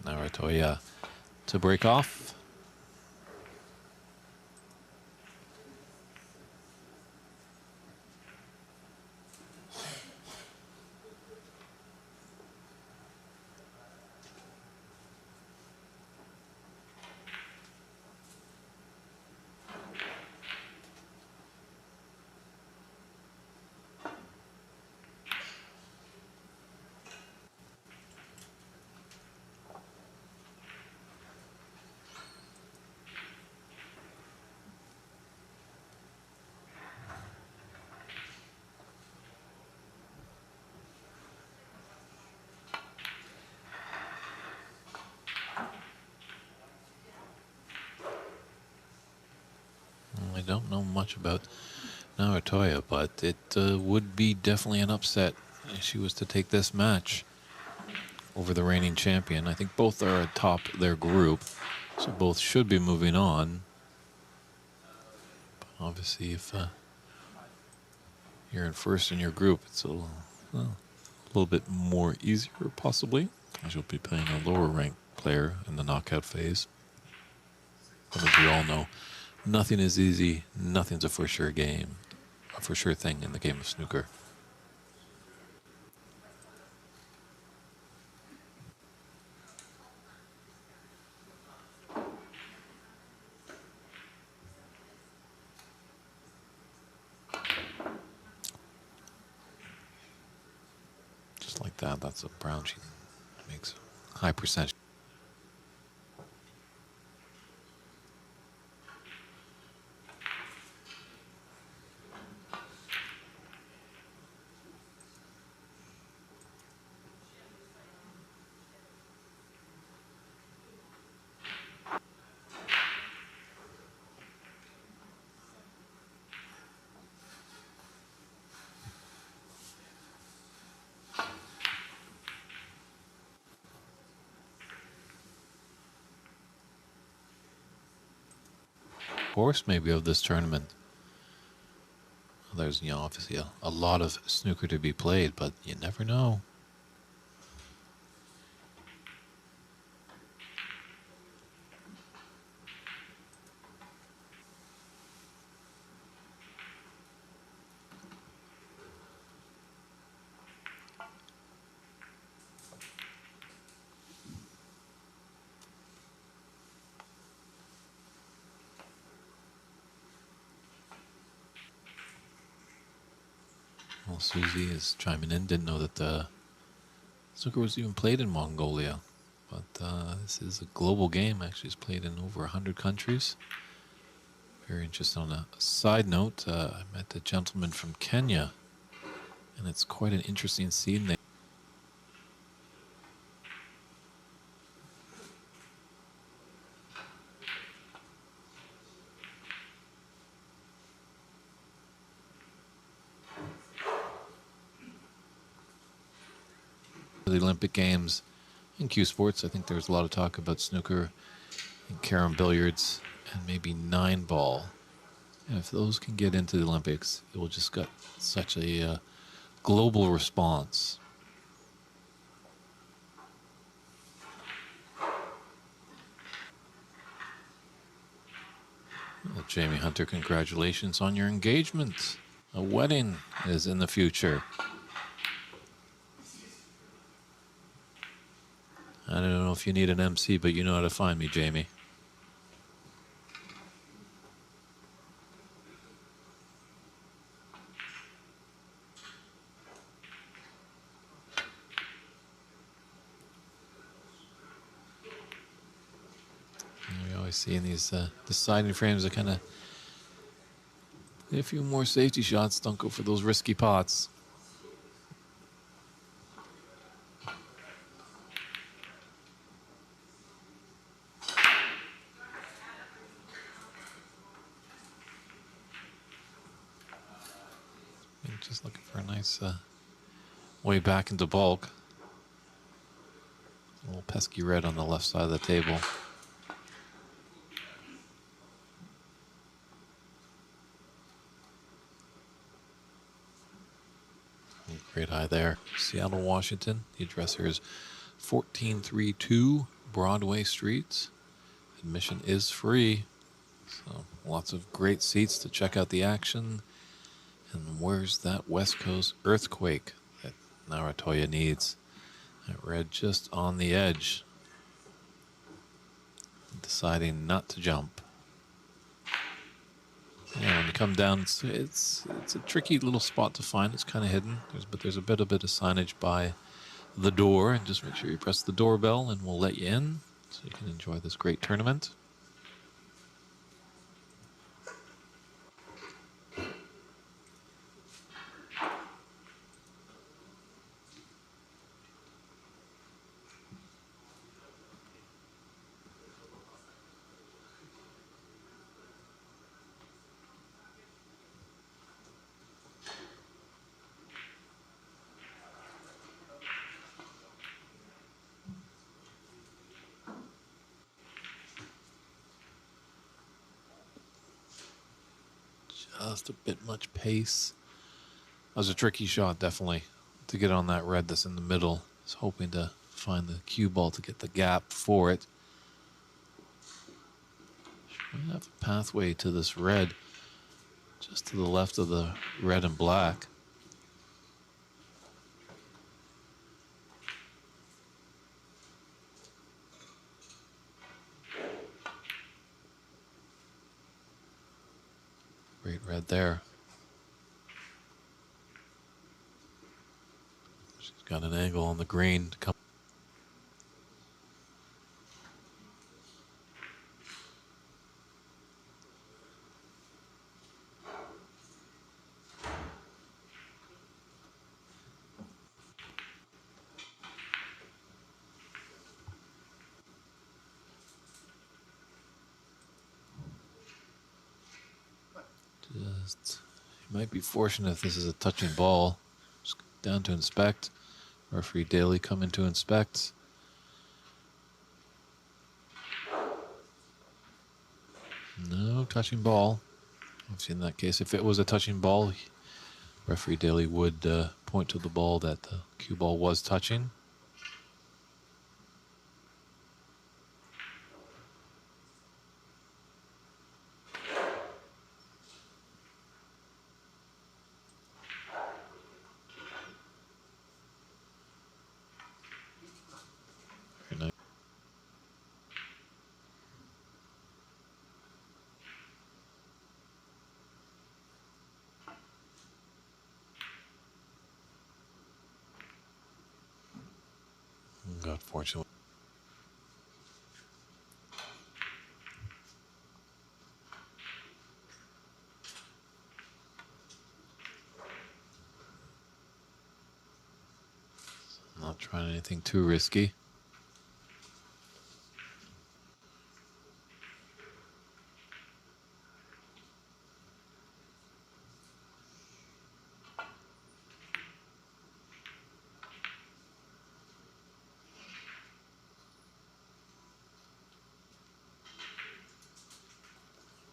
Narantuya to break off. I don't know much about Narantuya, but it would be definitely an upset if she was to take this match over the reigning champion. I think both are atop their group, so both should be moving on. But obviously, if you're in first in your group, it's a little bit more easier, possibly, as you'll be playing a lower ranked player in the knockout phase. But as we all know, nothing is easy. Nothing's a for sure game, a for sure thing in the game of snooker. Just like that, that's a brown. She makes high percentage. Course maybe of this tournament. There's, obviously a lot of snooker to be played, but you never know. Well, Susie is chiming in. Didn't know that snooker was even played in Mongolia. But this is a global game. Actually, it's played in over 100 countries. Very interesting. On a side note, I met a gentleman from Kenya, and it's quite an interesting scene there. The Olympic Games in Q Sports, I think there's a lot of talk about snooker and carom billiards and maybe 9-ball. And if those can get into the Olympics, it will just get such a global response. Well, Jamie Hunter, congratulations on your engagement. A wedding is in the future. I don't know if you need an MC, but you know how to find me, Jamie. We always see in these deciding frames that kind of a few more safety shots. Don't go for those risky pots. Just looking for a nice way back into bulk. A little pesky red on the left side of the table. Great high there. Seattle, Washington. The address here is 1432 Broadway streets. Admission is free, so lots of great seats to check out the action. And where's that West Coast earthquake that Narantuya needs? That red just on the edge, deciding not to jump. Yeah, when you come down, it's a tricky little spot to find. It's kind of hidden, but there's a bit of signage by the door, and just make sure you press the doorbell, and we'll let you in so you can enjoy this great tournament. Just a bit much pace. That was a tricky shot, definitely, to get on that red that's in the middle. I was hoping to find the cue ball to get the gap for it. We have a pathway to this red just to the left of the red and black. Great red there. She's got an angle on the green to come. Just, you might be fortunate if this is a touching ball. Just down to inspect. Referee Daly coming to inspect. No touching ball. Obviously, in that case, if it was a touching ball, referee Daly would point to the ball that the cue ball was touching. Very nice. Unfortunately. Not trying anything too risky.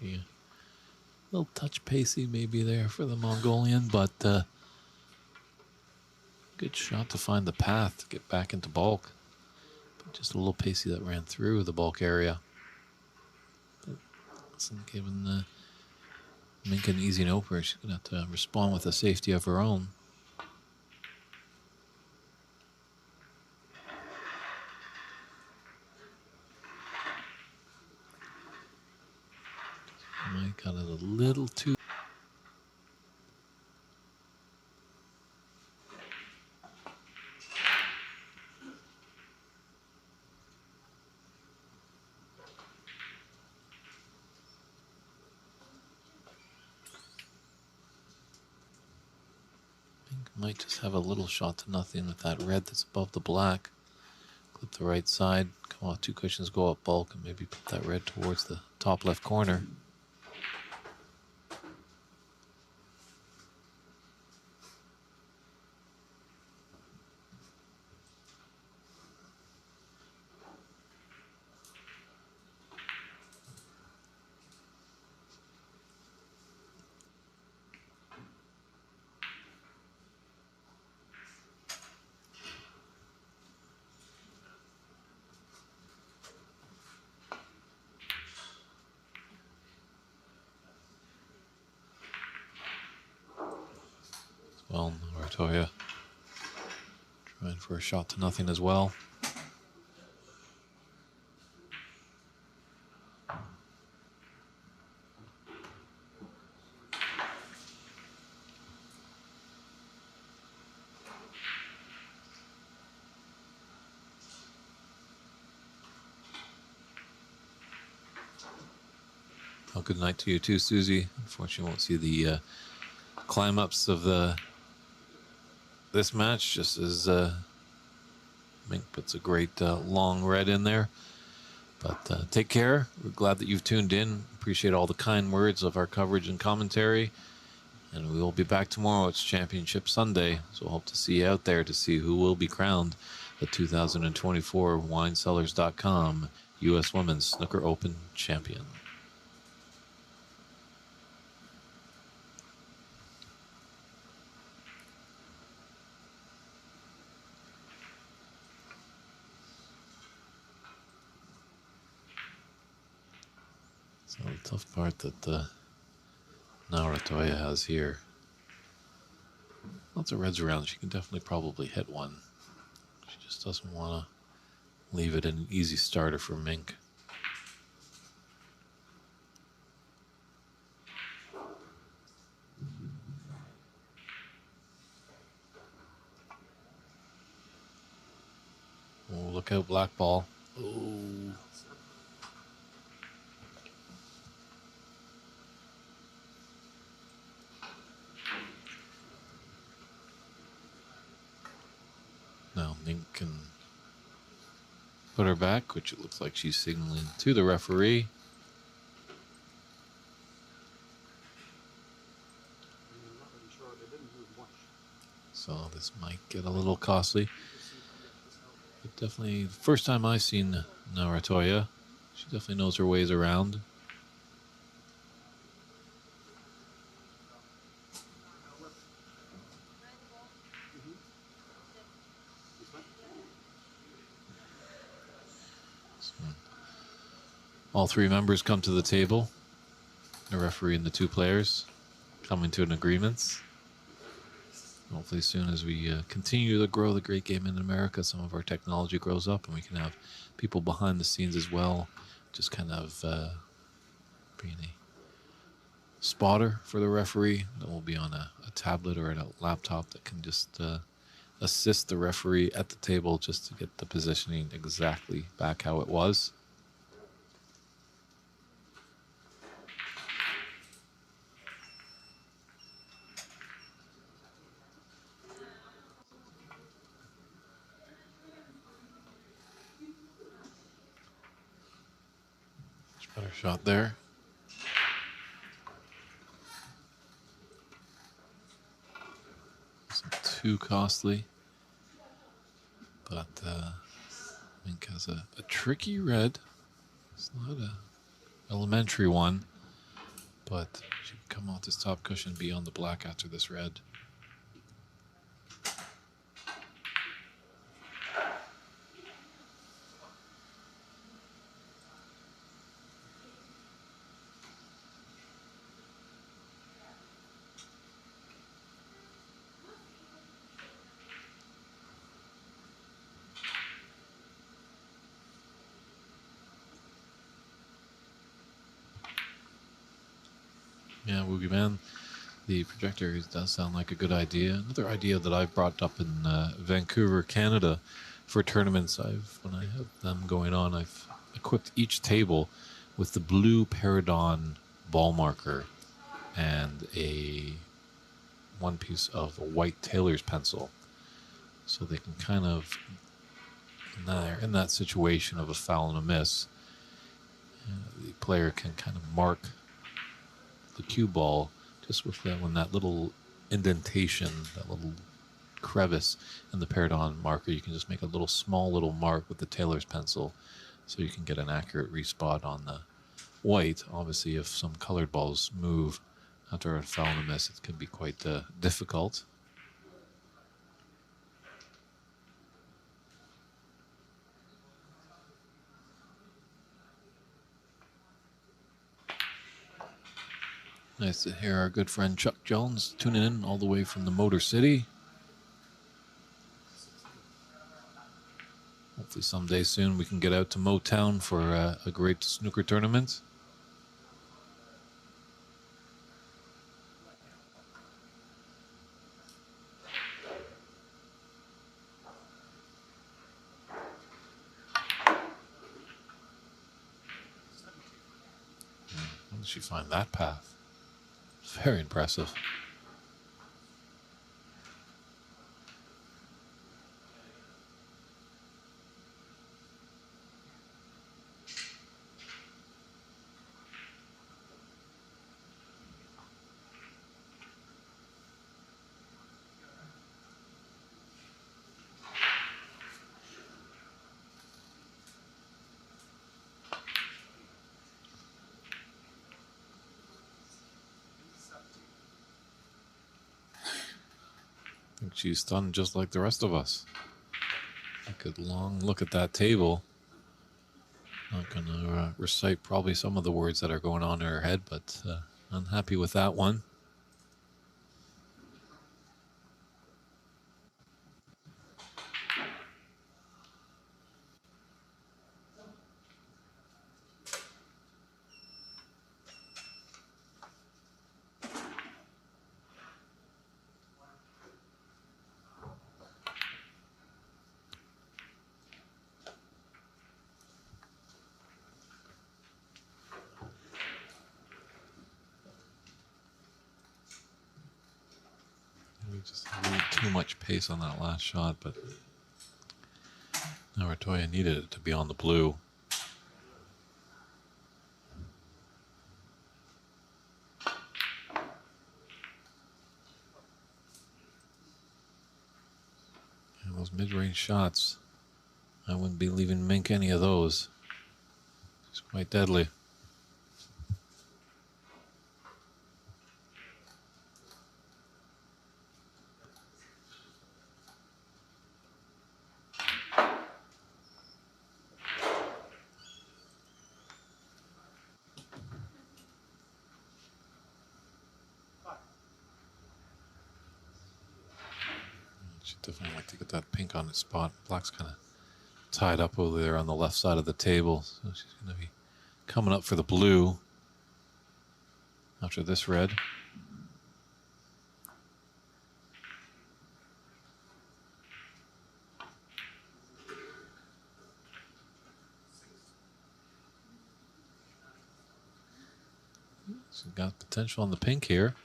Yeah. A little touch pacey maybe there for the Mongolian, but good shot to find the path to get back into bulk. But just a little pacey that ran through the bulk area. But isn't giving Mink an easy opener. She's going to have to respond with a safety of her own. I got it a little too. Might just have a little shot to nothing with that red that's above the black. Clip the right side, come off 2 cushions, go up bulk, and maybe put that red towards the top left corner. Well, Narantuya trying for a shot to nothing as well. Well, good night to you too, Susie. Unfortunately, won't see the climb ups of this match, just as Mink puts a great long red in there. But take care. We're glad that you've tuned in. Appreciate all the kind words of our coverage and commentary. And we will be back tomorrow. It's Championship Sunday, so we'll hope to see you out there to see who will be crowned the 2024 WineCellars.com U.S. Women's Snooker Open Champion. So the tough part that Narantuya has here. Lots of reds around. She can definitely probably hit one. She just doesn't want to leave it an easy starter for Mink. Oh, look out, black ball. Oh. Now Mink can put her back, which it looks like she's signaling to the referee. So this might get a little costly. But definitely, first time I've seen Narantuya, she definitely knows her ways around. So, all three members come to the table. The referee and the two players coming to an agreement. Hopefully soon as we continue to grow the great game in America, some of our technology grows up and we can have people behind the scenes as well, just kind of being a spotter for the referee that will be on a tablet or a laptop that can just assist the referee at the table just to get the positioning exactly back how it was. Much better shot there. Isn't too costly, but Mink has a tricky red. It's not an elementary one, but she can come off this top cushion beyond the black after this red. Yeah, Woogie Man, the projector does sound like a good idea. Another idea that I've brought up in Vancouver, Canada, for tournaments, when I have them going on, I've equipped each table with the blue Paradon ball marker and one piece of white tailor's pencil, so they can kind of, in that situation of a foul and a miss, the player can kind of mark the cue ball just with that little indentation, that little crevice in the Paradon marker. You can just make a small little mark with the tailor's pencil, so you can get an accurate respot on the white. Obviously, if some colored balls move after a foul and a miss, it can be quite difficult. Nice to hear our good friend Chuck Jones tuning in all the way from the Motor City. Hopefully someday soon we can get out to Motown for a great snooker tournament. How did she find that path? It's very impressive. I think she's stunned just like the rest of us. Take a long look at that table. Not going to recite probably some of the words that are going on in her head, but unhappy with that one. Maybe just a little too much pace on that last shot, but Narantuya needed it to be on the blue. And those mid-range shots, I wouldn't be leaving Mink any of those. It's quite deadly. She'd definitely like to get that pink on its spot. Black's kind of tied up over there on the left side of the table, so she's going to be coming up for the blue after this red. She's got potential on the pink here.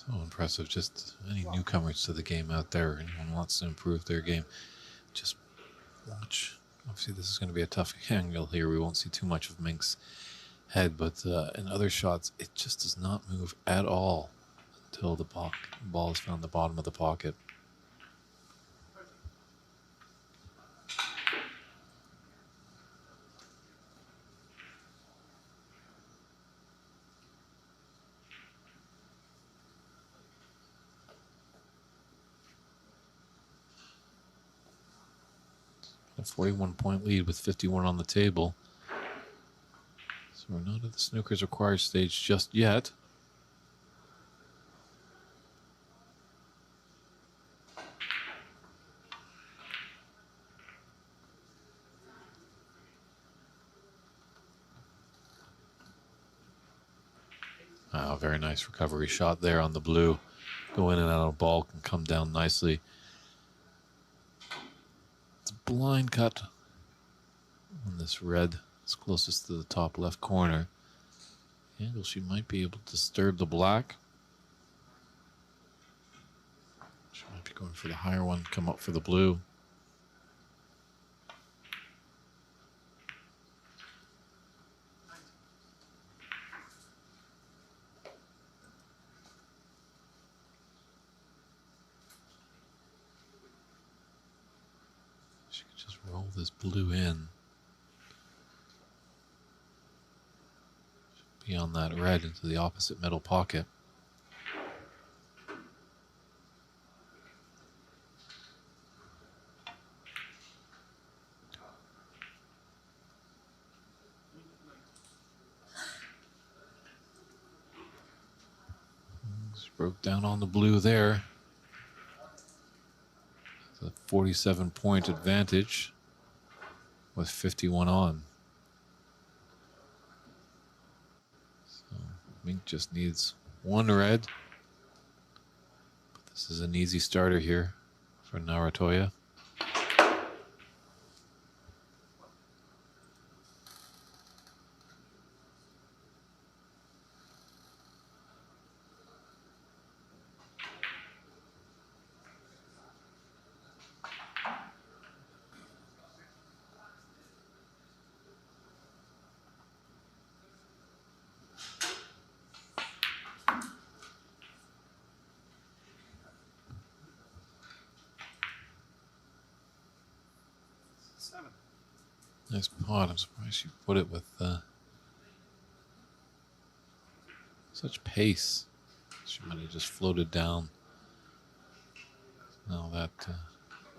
So impressive. Just any newcomers to the game out there, anyone wants to improve their game, just watch. Obviously, this is going to be a tough angle here. We won't see too much of Mink's head, but in other shots, it just does not move at all until the ball is found the bottom of the pocket. A 41-point lead with 51 on the table. So we're not at the snooker's required stage just yet. Wow, very nice recovery shot there on the blue. Go in and out of ball, can come down nicely. It's a blind cut on this red. It's closest to the top left corner. Angle, she might be able to disturb the black. She might be going for the higher one, come up for the blue. She could just roll this blue in. Beyond that red into the opposite middle pocket. Just broke down on the blue there. It's a 47-point advantage with 51 on. So Mink just needs one red. But this is an easy starter here for Narantuya. Nice pot. I'm surprised she put it with such pace. She might have just floated down. Now that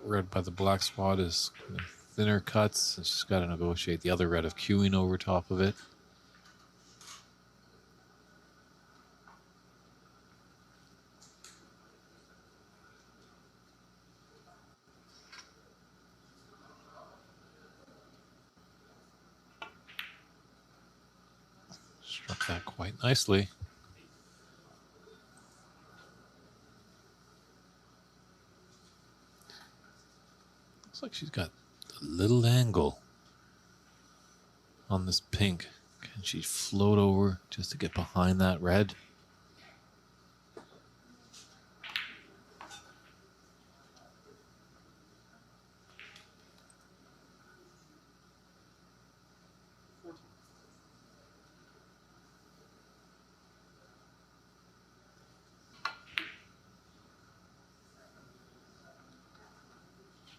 red by the black spot is kind of thinner cuts, and she's got to negotiate the other red of queuing over top of it. Struck that quite nicely. Looks like she's got a little angle on this pink. Can she float over just to get behind that red?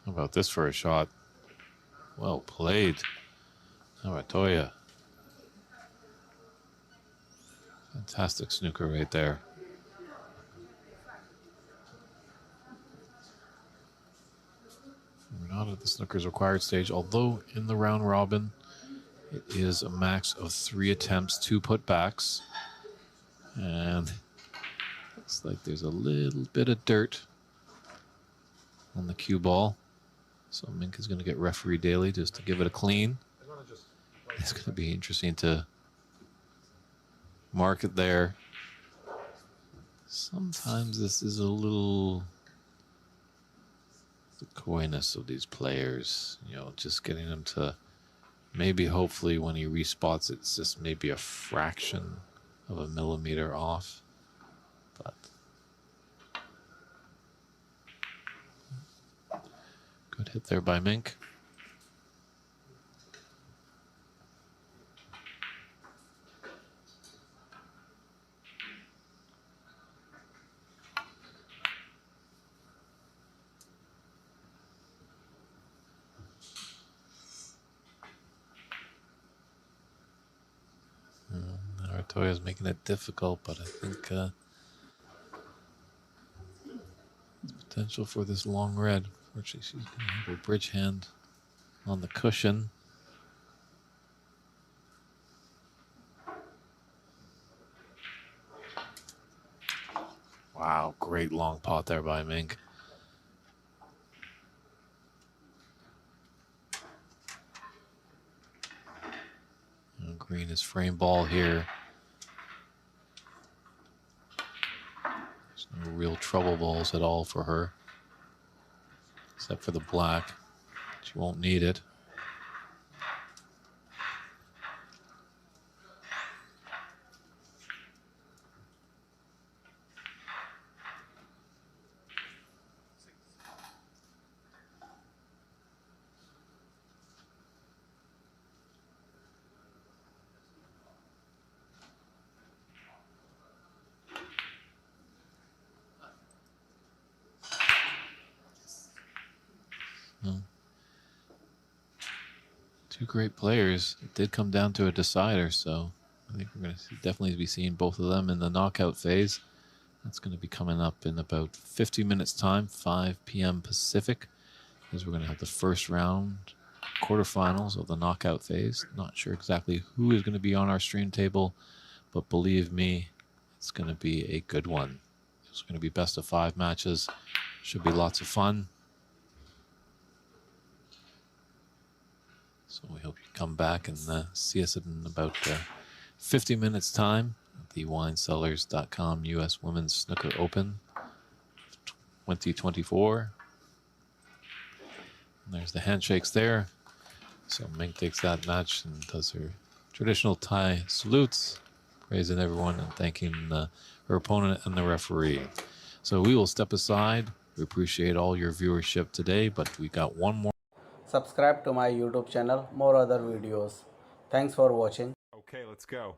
How about this for a shot? Well played. Narantuya. Fantastic snooker right there. We're not at the snooker's required stage, although in the round robin, it is a max of 3 attempts, 2 putbacks. And looks like there's a little bit of dirt on the cue ball. So Mink is going to get referee daily just to give it a clean. It's going to be interesting to mark it there. Sometimes this is a little the coyness of these players, you know, just getting them to maybe hopefully when he respots it's just maybe a fraction of a millimeter off. But good hit there by Mink. Narantuya is making it difficult, but I think potential for this long red. Fortunately, she's going to have her bridge hand on the cushion. Wow, great long pot there by Mink. And green is frame ball here. There's no real trouble balls at all for her, except for the black. She won't need it. No. Two great players. It did come down to a decider, so I think we're going to definitely be seeing both of them in the knockout phase. That's going to be coming up in about 50 minutes time, 5 p.m. Pacific, as we're going to have the first round quarterfinals of the knockout phase. Not sure exactly who is going to be on our stream table, but believe me, it's going to be a good one. It's going to be best of 5 matches. Should be lots of fun. So we hope you come back and see us in about 50 minutes time at the WineCellars.com U.S. Women's Snooker Open 2024. And there's the handshakes there. So Mink takes that match and does her traditional Thai salutes, praising everyone and thanking her opponent and the referee. So we will step aside. We appreciate all your viewership today, but we got one more. Subscribe to my YouTube channel, more other videos. Thanks for watching. Okay, let's go.